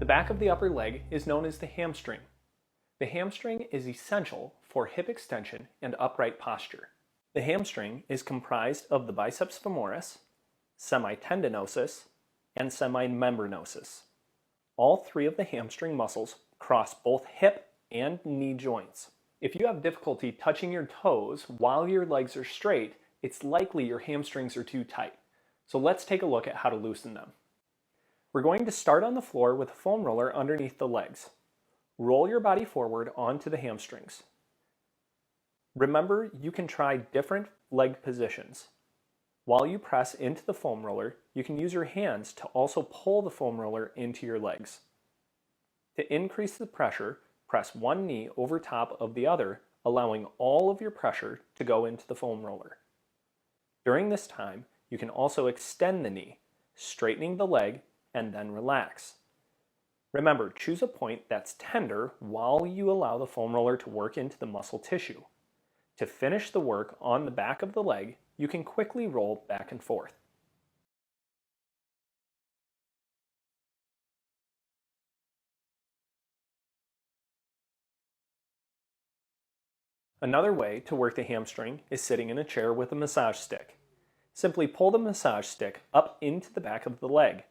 back of the upper leg is known as the hamstring. The hamstring is essential for hip extension and upright posture. The hamstring is comprised of the biceps femoris, semitendinosus, and semimembranosus. All three of the hamstring muscles cross both hip and knee joints. If you have difficulty touching your toes while your legs are straight, it's likely your hamstrings are too tight. So let's take a look at how to loosen them. We're going to start on the floor with a foam roller underneath the legs. Roll your body forward onto the hamstrings. Remember, you can try different leg positions. While you press into the foam roller, you can use your hands to also pull the foam roller into your legs. To increase the pressure, press one knee over top of the other, allowing all of your pressure to go into the foam roller. During this time, you can also extend the knee, straightening the leg, and then relax. Remember, choose a point that's tender while you allow the foam roller to work into the muscle tissue. To finish the work on the back of the leg, you can quickly roll back and forth. Another way to work the hamstring is sitting in a chair with a massage stick. Simply pull the massage stick up into the back of the leg.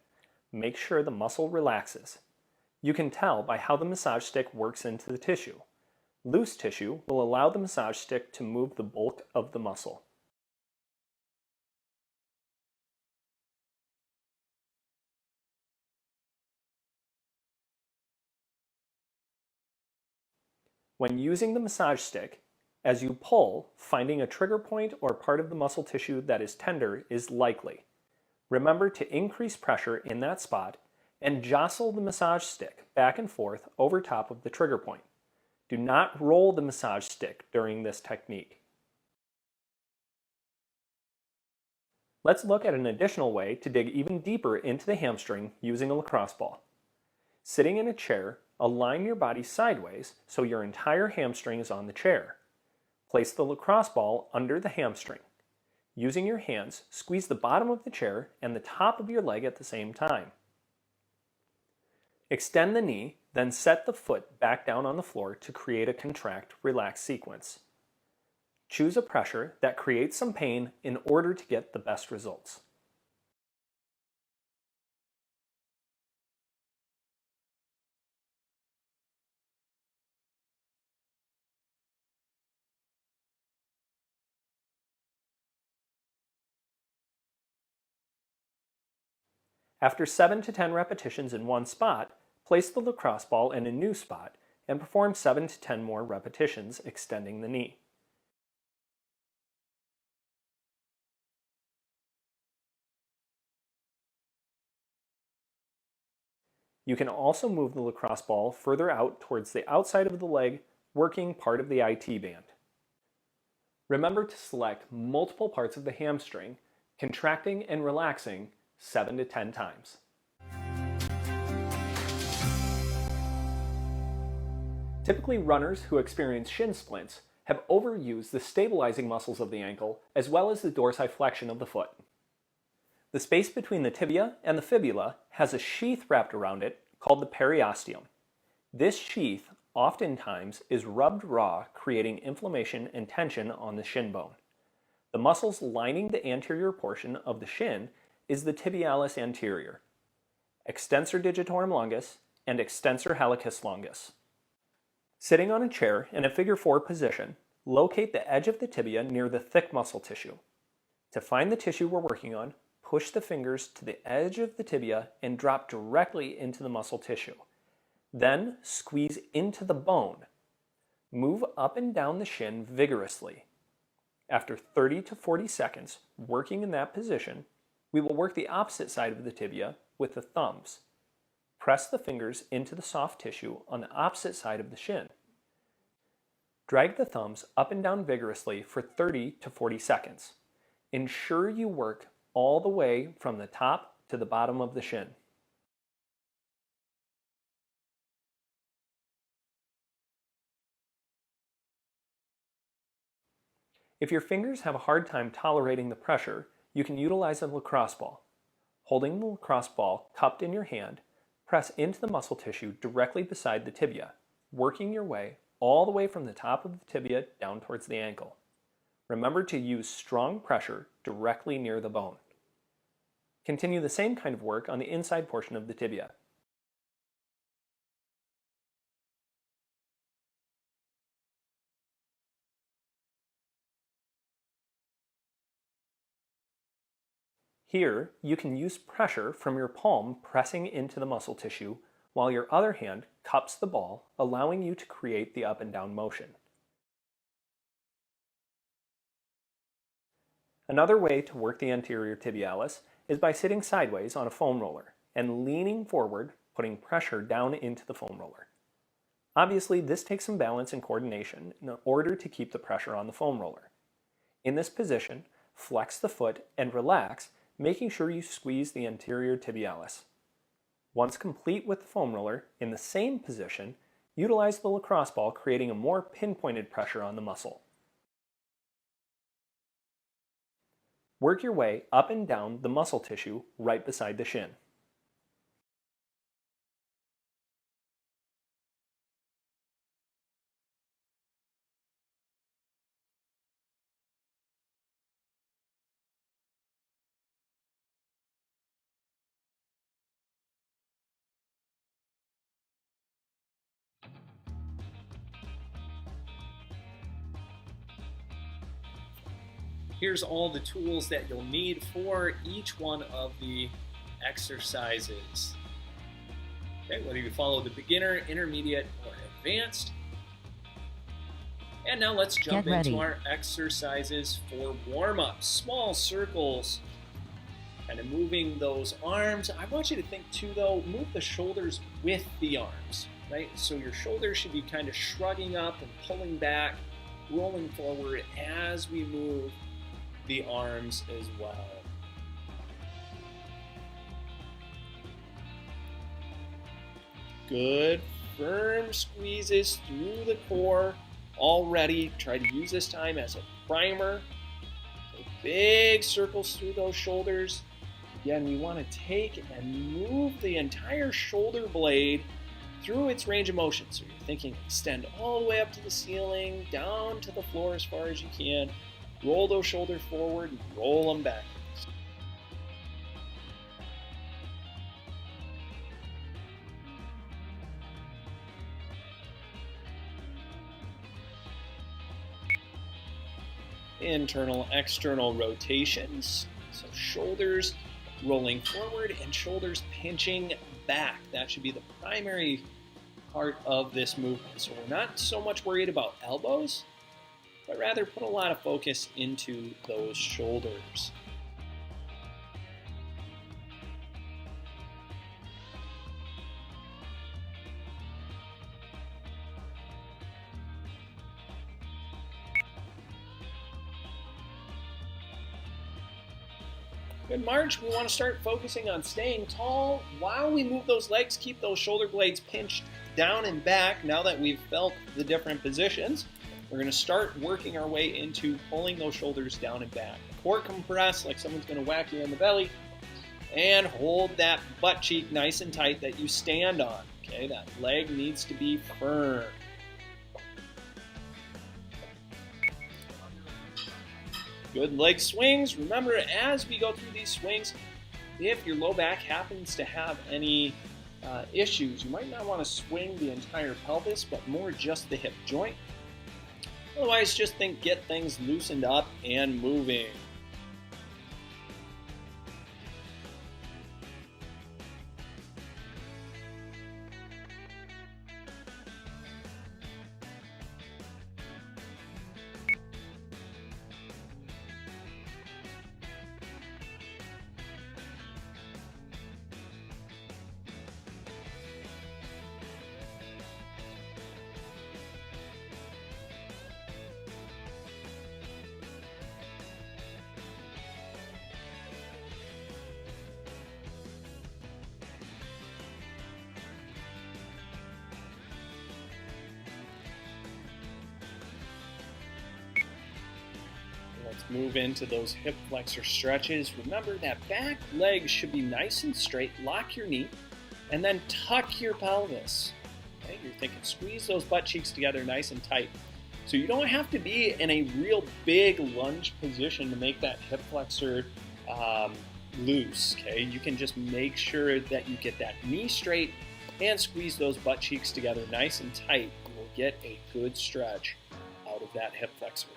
Make sure the muscle relaxes. You can tell by how the massage stick works into the tissue. Loose tissue will allow the massage stick to move the bulk of the muscle. When using the massage stick, as you pull, finding a trigger point or part of the muscle tissue that is tender is likely. Remember to increase pressure in that spot and jostle the massage stick back and forth over top of the trigger point. Do not roll the massage stick during this technique. Let's look at an additional way to dig even deeper into the hamstring using a lacrosse ball. Sitting in a chair, align your body sideways so your entire hamstring is on the chair. Place the lacrosse ball under the hamstring. Using your hands, squeeze the bottom of the chair and the top of your leg at the same time. Extend the knee, then set the foot back down on the floor to create a contract-relax sequence. Choose a pressure that creates some pain in order to get the best results. After 7 to 10 repetitions in one spot, place the lacrosse ball in a new spot and perform 7 to 10 more repetitions extending the knee. You can also move the lacrosse ball further out towards the outside of the leg, working part of the IT band. Remember to select multiple parts of the hamstring, contracting and relaxing 7 to 10 times. Typically, runners who experience shin splints have overused the stabilizing muscles of the ankle as well as the dorsiflexion of the foot. The space between the tibia and the fibula has a sheath wrapped around it called the periosteum. This sheath oftentimes is rubbed raw, creating inflammation and tension on the shin bone. The muscles lining the anterior portion of the shin is the tibialis anterior, extensor digitorum longus, and extensor hallucis longus. Sitting on a chair in a figure 4 position, locate the edge of the tibia near the thick muscle tissue. To find the tissue we're working on, push the fingers to the edge of the tibia and drop directly into the muscle tissue. Then squeeze into the bone. Move up and down the shin vigorously. After 30 to 40 seconds working in that position, we will work the opposite side of the tibia with the thumbs. Press the fingers into the soft tissue on the opposite side of the shin. Drag the thumbs up and down vigorously for 30 to 40 seconds. Ensure you work all the way from the top to the bottom of the shin. If your fingers have a hard time tolerating the pressure, you can utilize a lacrosse ball. Holding the lacrosse ball cupped in your hand, Press into the muscle tissue directly beside the tibia, working your way all the way from the top of the tibia down towards the ankle. Remember to use strong pressure directly near the bone. Continue the same kind of work on the inside portion of the tibia. Here, you can use pressure from your palm pressing into the muscle tissue while your other hand cups the ball, allowing you to create the up and down motion. Another way to work the anterior tibialis is by sitting sideways on a foam roller and leaning forward, putting pressure down into the foam roller. Obviously, this takes some balance and coordination in order to keep the pressure on the foam roller. In this position, flex the foot and relax, making sure you squeeze the anterior tibialis. Once complete with the foam roller, in the same position, utilize the lacrosse ball, creating a more pinpointed pressure on the muscle. Work your way up and down the muscle tissue right beside the shin. Here's all the tools that you'll need for each one of the exercises. Okay, whether you follow the beginner, intermediate, or advanced. And now let's jump into our exercises for warm-up. Small circles, kind of moving those arms. I want you to think too though, move the shoulders with the arms, right? So your shoulders should be kind of shrugging up and pulling back, rolling forward as we move the arms as well. Good, firm squeezes through the core already. Try to use this time as a primer. So big circles through those shoulders. Again, we want to take and move the entire shoulder blade through its range of motion. So you're thinking extend all the way up to the ceiling, down to the floor as far as you can. Roll those shoulders forward and roll them backwards. Internal, external rotations. So shoulders rolling forward and shoulders pinching back. That should be the primary part of this movement. So we're not so much worried about elbows, but rather put a lot of focus into those shoulders. Good, March. We want to start focusing on staying tall while we move those legs. Keep those shoulder blades pinched down and back. Now that we've felt the different positions, we're going to start working our way into pulling those shoulders down and back. Core compress like someone's going to whack you in the belly. And hold that butt cheek nice and tight that you stand on. Okay, that leg needs to be firm. Good leg swings. Remember, as we go through these swings, if your low back happens to have any issues, you might not want to swing the entire pelvis, but more just the hip joint. Otherwise, just think get things loosened up and moving. Let's move into those hip flexor stretches. Remember that back leg should be nice and straight. Lock your knee. And then tuck your pelvis. Okay, you're thinking squeeze those butt cheeks together nice and tight. So you don't have to be in a real big lunge position to make that hip flexor loose. Okay, you can just make sure that you get that knee straight and squeeze those butt cheeks together nice and tight. You will get a good stretch out of that hip flexor.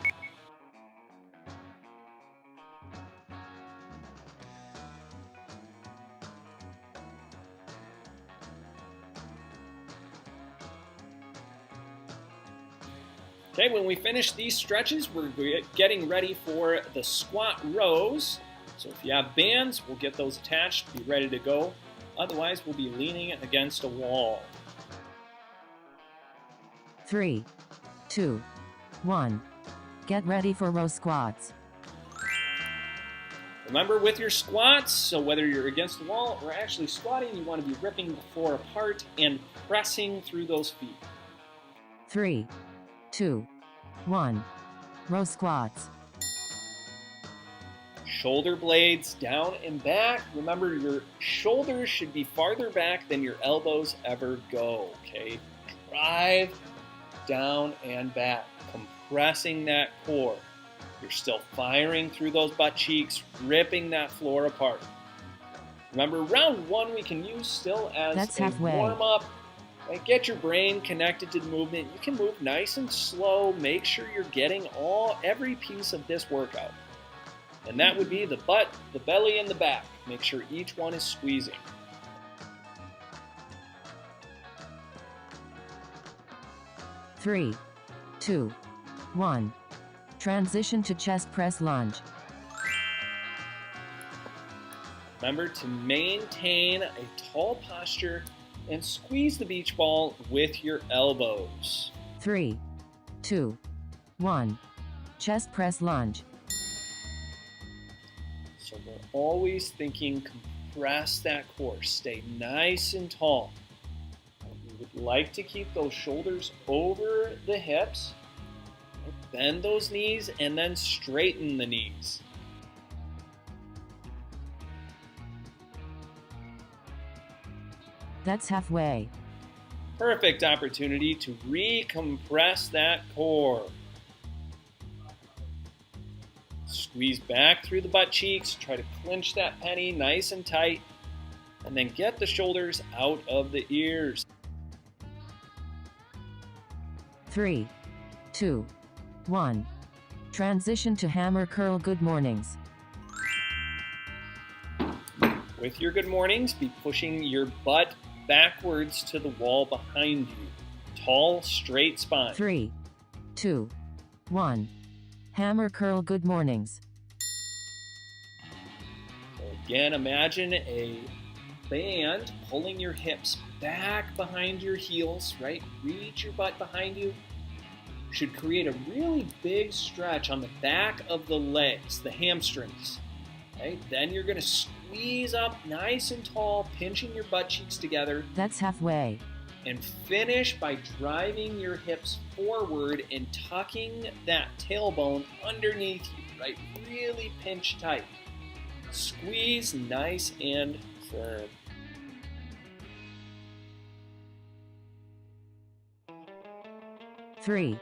Okay, when we finish these stretches, we're getting ready for the squat rows. So if you have bands, we'll get those attached, be ready to go. Otherwise, we'll be leaning against a wall. 3, 2, 1. Get ready for row squats. Remember with your squats, so whether you're against the wall or actually squatting, you want to be ripping the floor apart and pressing through those feet. 3, 2, 1. Row squats. Shoulder blades down and back. Remember, your shoulders should be farther back than your elbows ever go, okay? Drive down and back, compressing that core. You're still firing through those butt cheeks, ripping that floor apart. Remember, round one we can use still as a warm-up. Get your brain connected to the movement. You can move nice and slow. Make sure you're getting every piece of this workout. And that would be the butt, the belly, and the back. Make sure each one is squeezing. Three, 2, 1. Transition to chest press lunge. Remember to maintain a tall posture and squeeze the beach ball with your elbows. 3, 2, 1. Chest press lunge. So we're always thinking compress that core, stay nice and tall. We would like to keep those shoulders over the hips, bend those knees, and then straighten the knees. That's halfway. Perfect opportunity to recompress that core. Squeeze back through the butt cheeks, try to clench that penny nice and tight, and then get the shoulders out of the ears. 3, 2, 1. Transition to hammer curl good mornings. With your good mornings, be pushing your butt backwards to the wall behind you. Tall, straight spine. 3, 2, 1. Hammer curl good mornings. So again, imagine a band pulling your hips back behind your heels, right? Reach your butt behind you. Should create a really big stretch on the back of the legs, the hamstrings. Okay? Then you're going to squeeze up nice and tall, pinching your butt cheeks together. That's halfway. And finish by driving your hips forward and tucking that tailbone underneath you, right? Really pinch tight. Squeeze nice and firm. Three,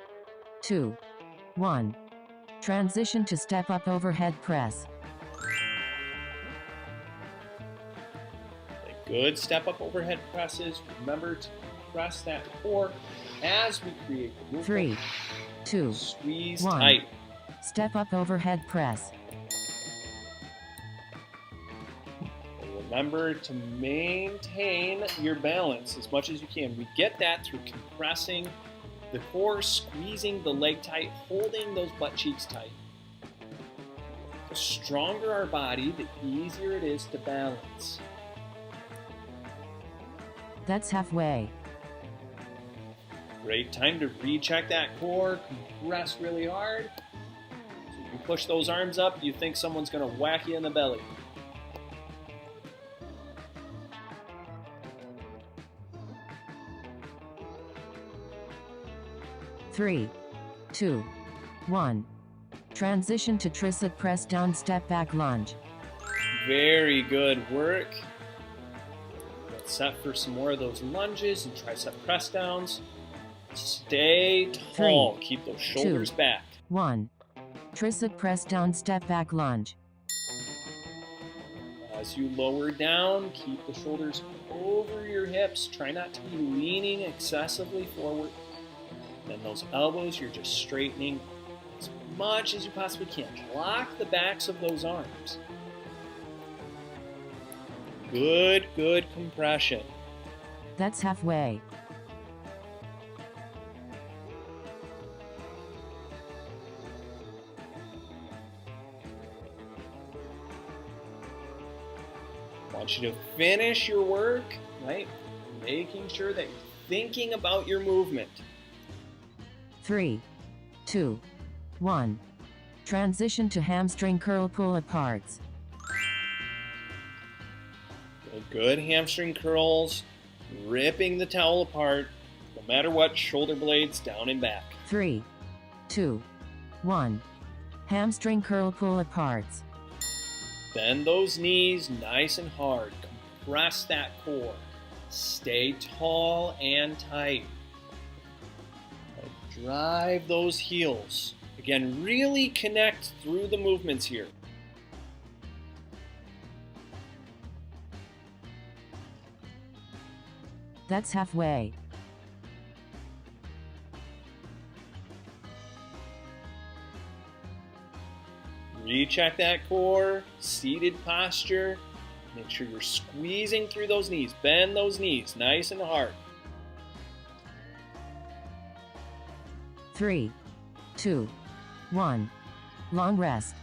2, 1. Transition to step up overhead press. Good step up overhead presses. Remember to press that core as we create the movement. 3, 2, Squeeze 1. tight. Step up overhead press. And remember to maintain your balance as much as you can. We get that through compressing the core, squeezing the leg tight, holding those butt cheeks tight. The stronger our body, the easier it is to balance. That's halfway. Great time to recheck that core, compress really hard. So you push those arms up, you think someone's going to whack you in the belly. Three, 2, 1. Transition to tricep press down step back lunge. Very good work. set for some more of those lunges and tricep press downs. Stay tall. 3, Keep those shoulders 2, back. 1. Tricep press down step back lunge. As you lower down, keep the shoulders over your hips. Try not to be leaning excessively forward. Then those elbows, you're just straightening as much as you possibly can. Lock the backs of those arms. Good compression. That's halfway. I want you to finish your work, right? Making sure that you're thinking about your movement. 3, 2, 1. Transition to hamstring curl pull aparts. Good hamstring curls, ripping the towel apart, no matter what, shoulder blades down and back. 3, 2, 1. Hamstring curl pull aparts. Bend those knees nice and hard. Compress that core. Stay tall and tight. Drive those heels. Again, really connect through the movements here. That's halfway. Recheck that core, seated posture. Make sure you're squeezing through those knees. Bend those knees nice and hard. 3, 2, 1. Long rest.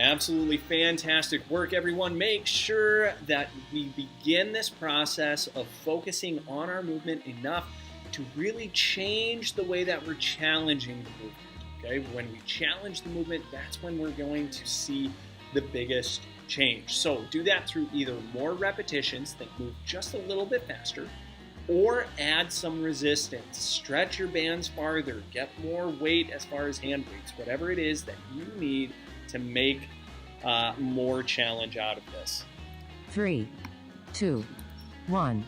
Absolutely fantastic work, everyone. Make sure that we begin this process of focusing on our movement enough to really change the way that we're challenging the movement. Okay, when we challenge the movement, that's when we're going to see the biggest change. So do that through either more repetitions that move just a little bit faster, or add some resistance. Stretch your bands farther, get more weight as far as hand weights, whatever it is that you need to make more challenge out of this. 3, 2, 1.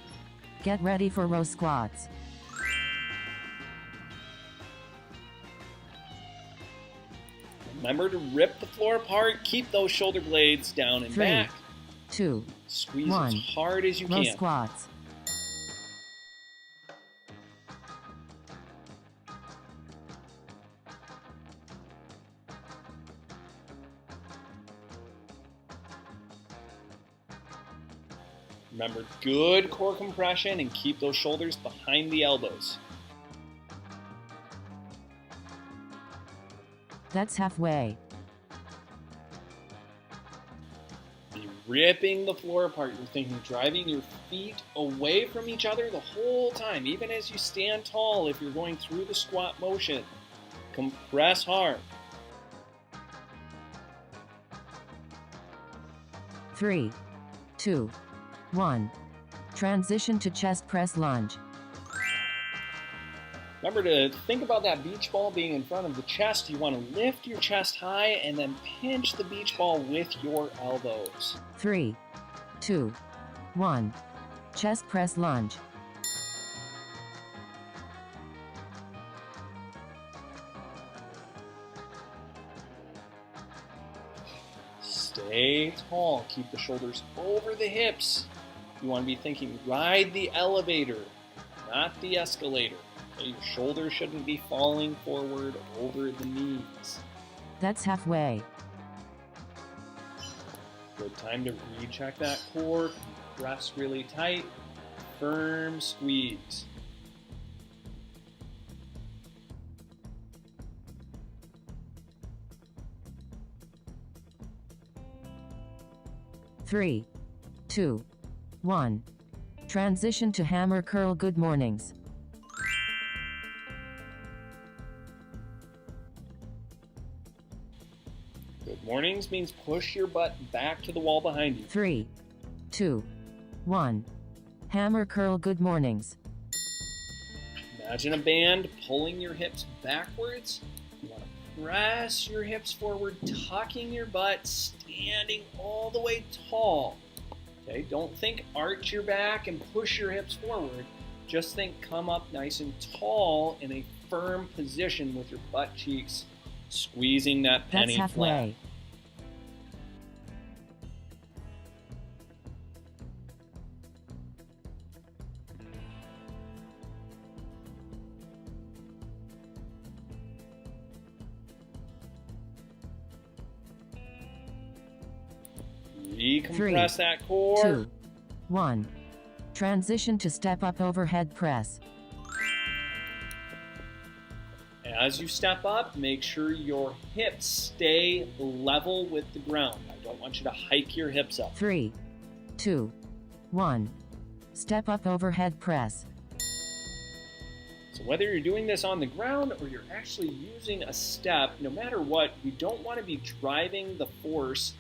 Get ready for row squats. Remember to rip the floor apart, keep those shoulder blades down and 3, back. 2, Squeeze 1. as hard as you Row can. squats. Remember, good core compression and keep those shoulders behind the elbows. That's halfway. Be ripping the floor apart. You're thinking driving your feet away from each other the whole time, even as you stand tall if you're going through the squat motion. Compress hard. 3, 2, 1. Transition to chest press lunge. Remember to think about that beach ball being in front of the chest. You want to lift your chest high and then pinch the beach ball with your elbows. 3, 2, 1. Chest press lunge. Stay tall. Keep the shoulders over the hips. You want to be thinking, ride the elevator, not the escalator. Okay? Your shoulders shouldn't be falling forward over the knees. That's halfway. Good time to recheck that core. Press really tight. Firm squeeze. Three, 2, 1. Transition to hammer curl. Good mornings. Good mornings means push your butt back to the wall behind you. 3, 2, 1. Hammer curl. Good mornings. Imagine a band pulling your hips backwards. You want to press your hips forward, tucking your butt, standing all the way tall. Okay, don't think arch your back and push your hips forward. Just think come up nice and tall in a firm position with your butt cheeks squeezing that penny That's flat. halfway. Recompress that core. 2, 1. Transition to step up overhead press. As you step up, make sure your hips stay level with the ground. I don't want you to hike your hips up. 3, 2, 1. Step up overhead press. So whether you're doing this on the ground or you're actually using a step, no matter what, we don't want to be driving the force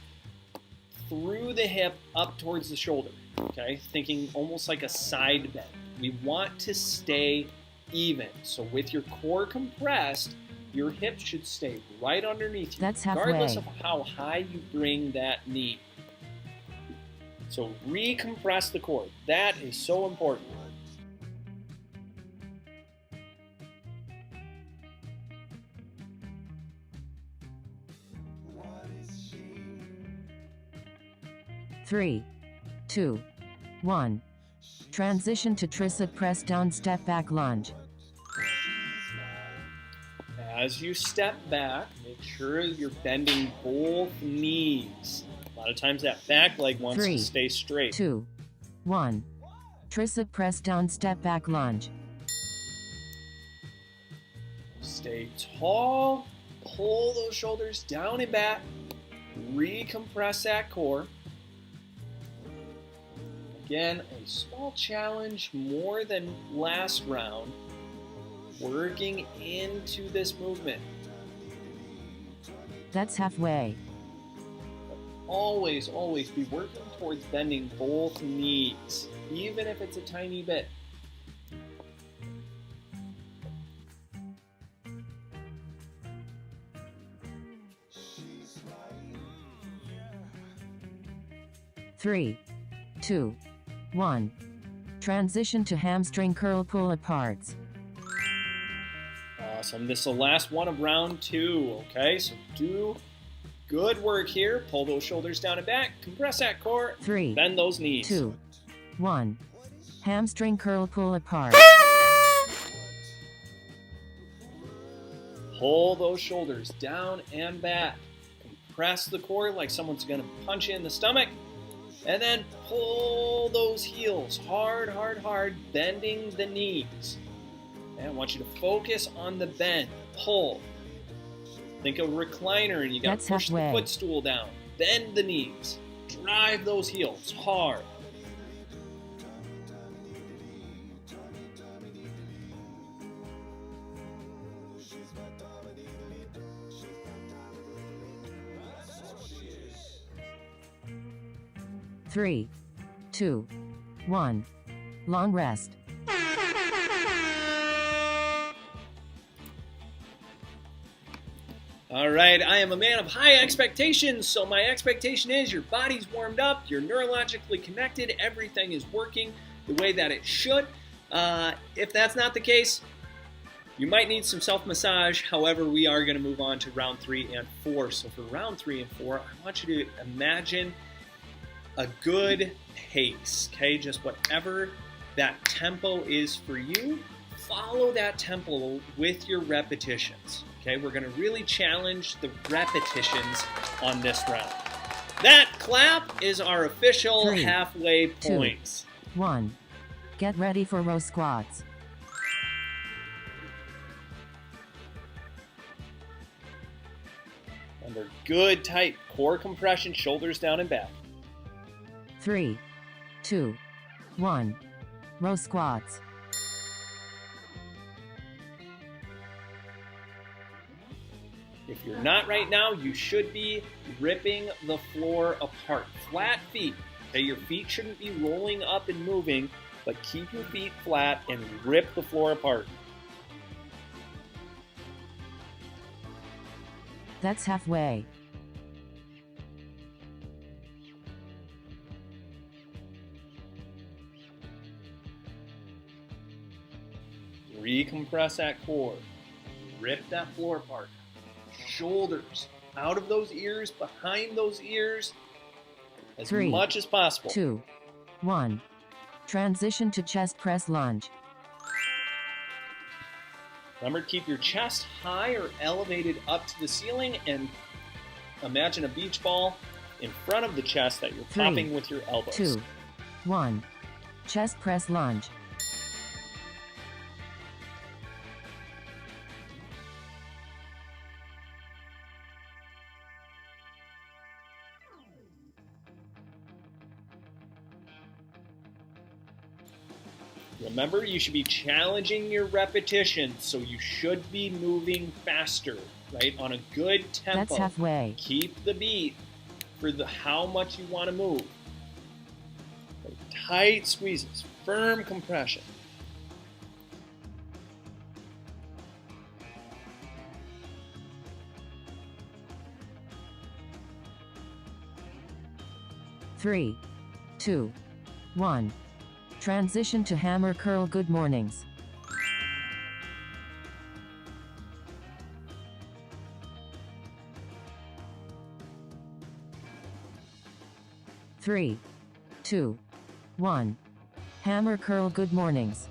through the hip up towards the shoulder, okay? Thinking almost like a side bend. We want to stay even. So with your core compressed, your hips should stay right underneath you, That's regardless halfway. of how high you bring that knee. So recompress the core. That is so important. Three, 2, 1. Transition to tricep press down step back lunge. As you step back, make sure you're bending both knees. A lot of times that back leg wants 3, to stay straight. 2, 1. Tricep press down step back lunge. Stay tall, pull those shoulders down and back, recompress that core. Again, a small challenge more than last round, working into this movement. That's halfway. Always, always be working towards bending both knees, even if it's a tiny bit. Three, 2, 1. Transition to hamstring curl pull aparts. Awesome. This is the last one of round 2, okay? So do good work here. Pull those shoulders down and back, compress that core, 3, bend those knees. 2, 1. Hamstring curl pull apart. Pull those shoulders down and back. Compress the core like someone's going to punch you in the stomach. And then pull those heels hard, hard, hard, bending the knees. And I want you to focus on the bend. Pull. Think of a recliner and you got That's to push halfway. the footstool down. Bend the knees. Drive those heels hard. Three, 2, 1. Long rest. All right, I am a man of high expectations, so my expectation is your body's warmed up, you're neurologically connected, everything is working the way that it should. If that's not the case, you might need some self-massage. However, we are going to move on to round 3 and 4. So for round 3 and 4, I want you to imagine a good pace, okay? Just whatever that tempo is for you, follow that tempo with your repetitions, okay? We're going to really challenge the repetitions on this round. That clap is our official 3, halfway 2, points. 1. Get ready for row squats. Under good, tight core compression, shoulders down and back. 3, 2, 1. Row squats. If you're not right now, you should be ripping the floor apart. Flat feet. Okay, your feet shouldn't be rolling up and moving, but keep your feet flat and rip the floor apart. That's halfway. Recompress that core. Rip that floor apart. Shoulders out of those ears, behind those ears, as 3, much as possible. 2, 1. Transition to chest press lunge. Remember to keep your chest high or elevated up to the ceiling, and imagine a beach ball in front of the chest that you're 3, popping with your elbows. 2, 1. Chest press lunge. Remember, you should be challenging your repetitions, so you should be moving faster, right? On a good tempo. That's halfway. Keep the beat for how much you want to move. Tight squeezes, firm compression. Three, 2, 1. Transition to hammer curl. Good mornings. Three, 2, 1. Hammer curl. Good mornings.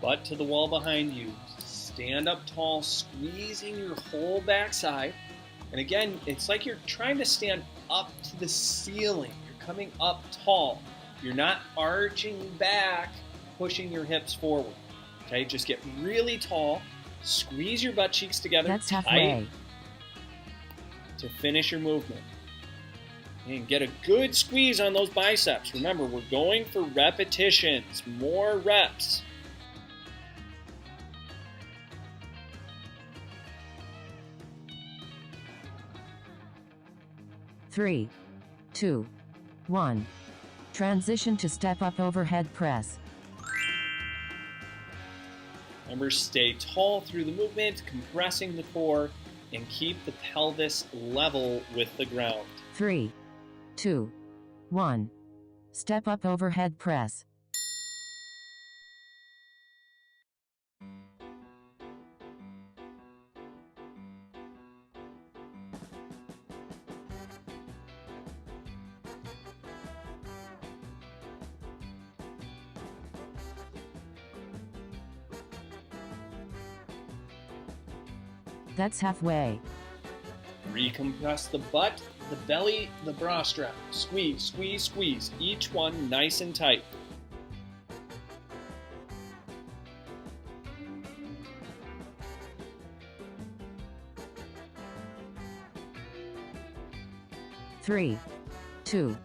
Butt to the wall behind you. Stand up tall, squeezing your whole backside. And again, it's like you're trying to stand up to the ceiling. You're coming up tall. You're not arching back, pushing your hips forward. Okay, just get really tall. Squeeze your butt cheeks together. That's halfway. Tight to finish your movement. And get a good squeeze on those biceps. Remember, we're going for repetitions, more reps. Three, 2, 1. Transition to step up overhead press. Remember, stay tall through the movement, compressing the core, and keep the pelvis level with the ground. 3, 2, 1. Step up overhead press. That's halfway. Recompress the butt, the belly, the bra strap. Squeeze, squeeze, squeeze. Each one nice and tight. Three, 2,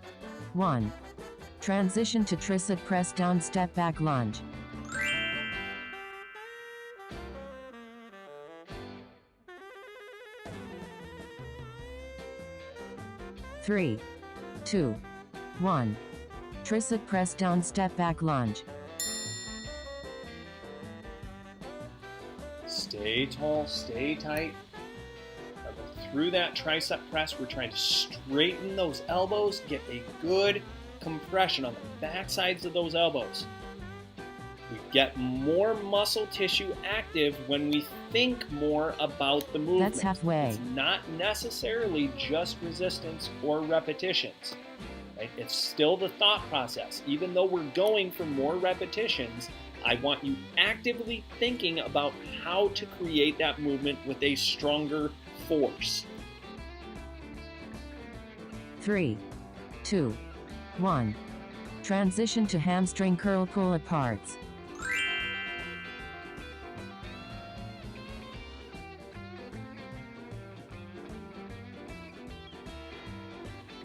1. Transition to tricep press down step back lunge. Three, 2, 1. Tricep press down step back lunge. Stay tall, stay tight. Through that tricep press, we're trying to straighten those elbows, get a good compression on the back sides of those elbows. We get more muscle tissue active when we think more about the movement. That's halfway. It's not necessarily just resistance or repetitions. Right? It's still the thought process. Even though we're going for more repetitions, I want you actively thinking about how to create that movement with a stronger force. 3, 2, 1. Transition to hamstring curl pull aparts.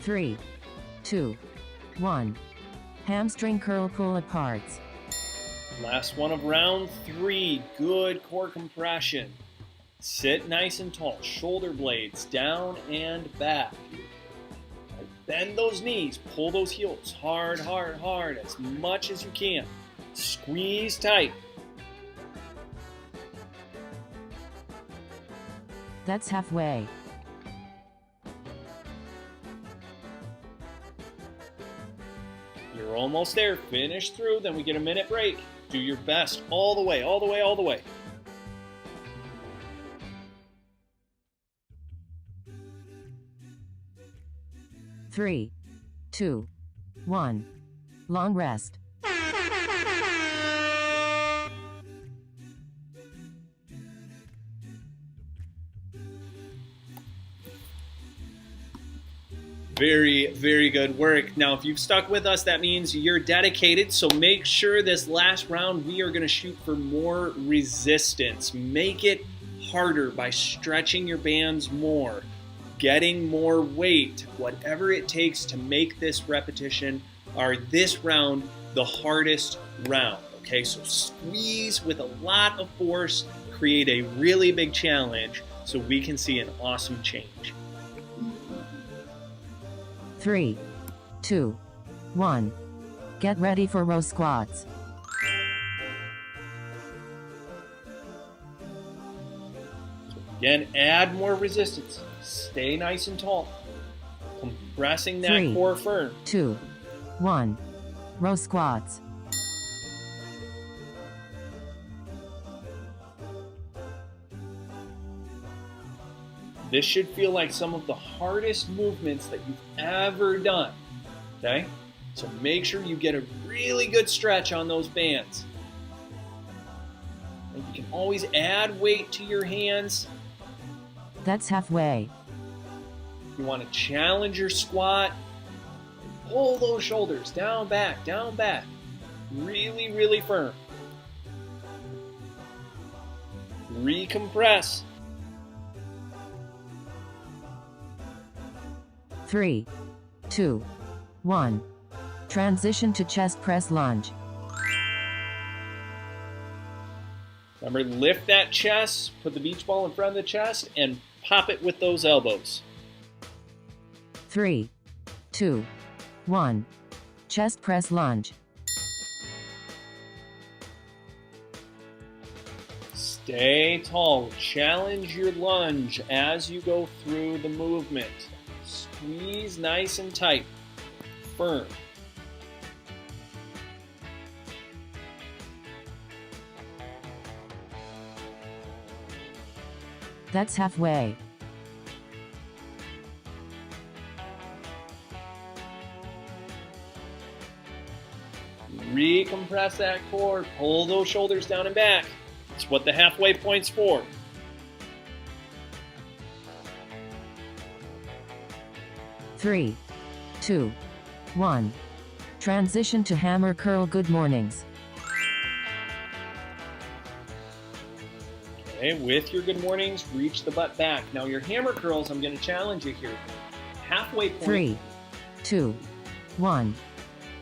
Three, 2, 1. Hamstring curl pull aparts. Last one of round 3. Good core compression. Sit nice and tall. Shoulder blades down and back. Bend those knees. Pull those heels hard, hard, hard as much as you can. Squeeze tight. That's halfway. You're almost there. Finish through, then we get a minute break. Do your best all the way, all the way, all the way. 3, 2, 1. Long rest. Very, very good work. Now, if you've stuck with us, that means you're dedicated. So make sure this last round, we are going to shoot for more resistance. Make it harder by stretching your bands more, getting more weight, whatever it takes to make this repetition or this round the hardest round. Okay, so squeeze with a lot of force, create a really big challenge so we can see an awesome change. 3, 2, 1. Get ready for row squats. Again, add more resistance. Stay nice and tall. Compressing that 3, core firm. 2, 1. Row squats. This should feel like some of the hardest movements that you've ever done. Okay? So make sure you get a really good stretch on those bands. And you can always add weight to your hands. That's halfway. You want to challenge your squat. Pull those shoulders down, back, down, back. Really, really firm. Recompress. 3, 2, 1. Transition to chest press lunge. Remember, lift that chest, put the beach ball in front of the chest, and pop it with those elbows. 3, 2, 1. Chest press lunge. Stay tall. Challenge your lunge as you go through the movement. Squeeze nice and tight. Firm. That's halfway. Recompress that core. Pull those shoulders down and back. That's what the halfway point's for. 3, 2, 1. Transition to hammer curl good mornings. Okay, with your good mornings, reach the butt back. Now your hammer curls, I'm going to challenge you here. Halfway point. 3, 2, 1.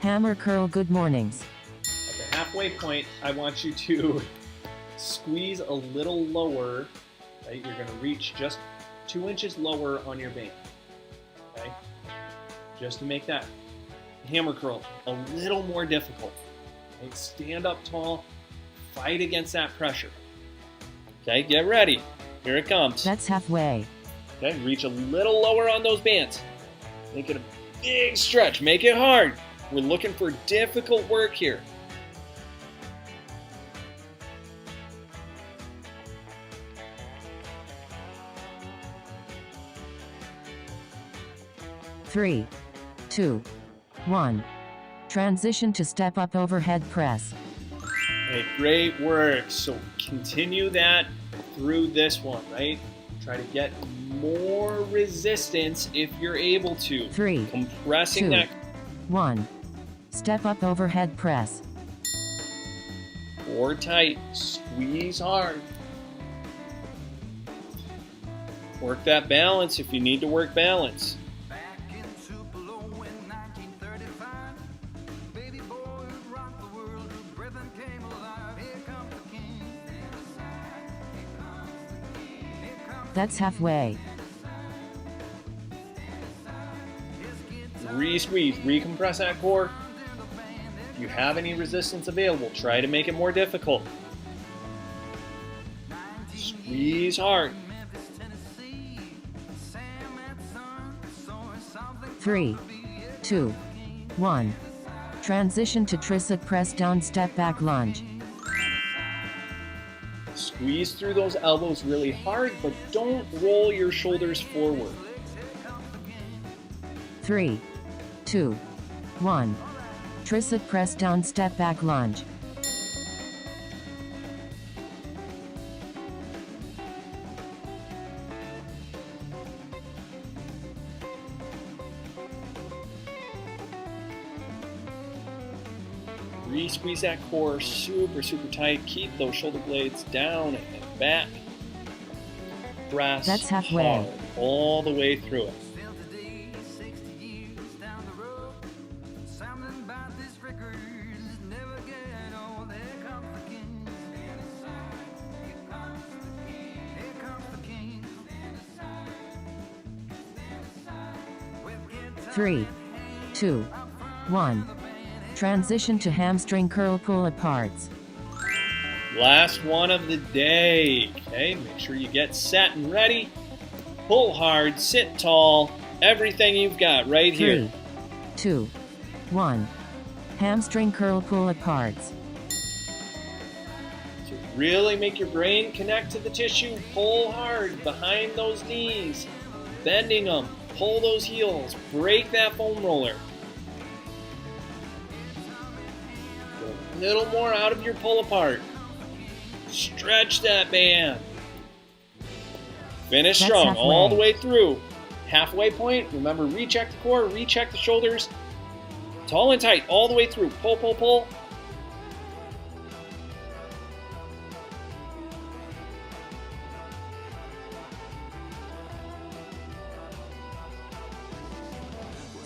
Hammer curl good mornings. At the halfway point, I want you to squeeze a little lower. Right? You're going to reach just 2 inches lower on your band. Okay? Just to make that hammer curl a little more difficult. Okay? Stand up tall, fight against that pressure. Okay, get ready. Here it comes. That's halfway. Okay, reach a little lower on those bands. Make it a big stretch. Make it hard. We're looking for difficult work here. Three, 2, 1. Transition to step up overhead press. Okay, great work. So continue that through this one, right? Try to get more resistance if you're able to. 3, compressing 2, that. 1. Step up overhead press. Core tight. Squeeze hard. Work that balance if you need to work balance. That's halfway. Re-squeeze, recompress that core. If you have any resistance available, try to make it more difficult. Squeeze hard. 3, 2, 1. Transition to tricep press down step back lunge. Squeeze through those elbows really hard, but don't roll your shoulders forward. 3, 2, 1. Tricep press down step back lunge. Re-squeeze that core super, super tight. Keep those shoulder blades down and back. Press That's halfway. hard all the way through it. Three, 2, 1. Transition to hamstring curl pull aparts. Last one of the day. Okay, make sure you get set and ready. Pull hard, sit tall, everything you've got right here. 3, 2, 1. Hamstring curl pull aparts. So really make your brain connect to the tissue. Pull hard behind those knees, bending them. Pull those heels. Break that foam roller. Go a little more out of your pull apart. Stretch that band. Finish That's strong halfway. all the way through. Halfway point. Remember, recheck the core, recheck the shoulders. Tall and tight all the way through. Pull, pull, pull.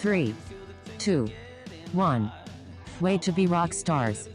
Three, 2, 1. Way to be rock stars.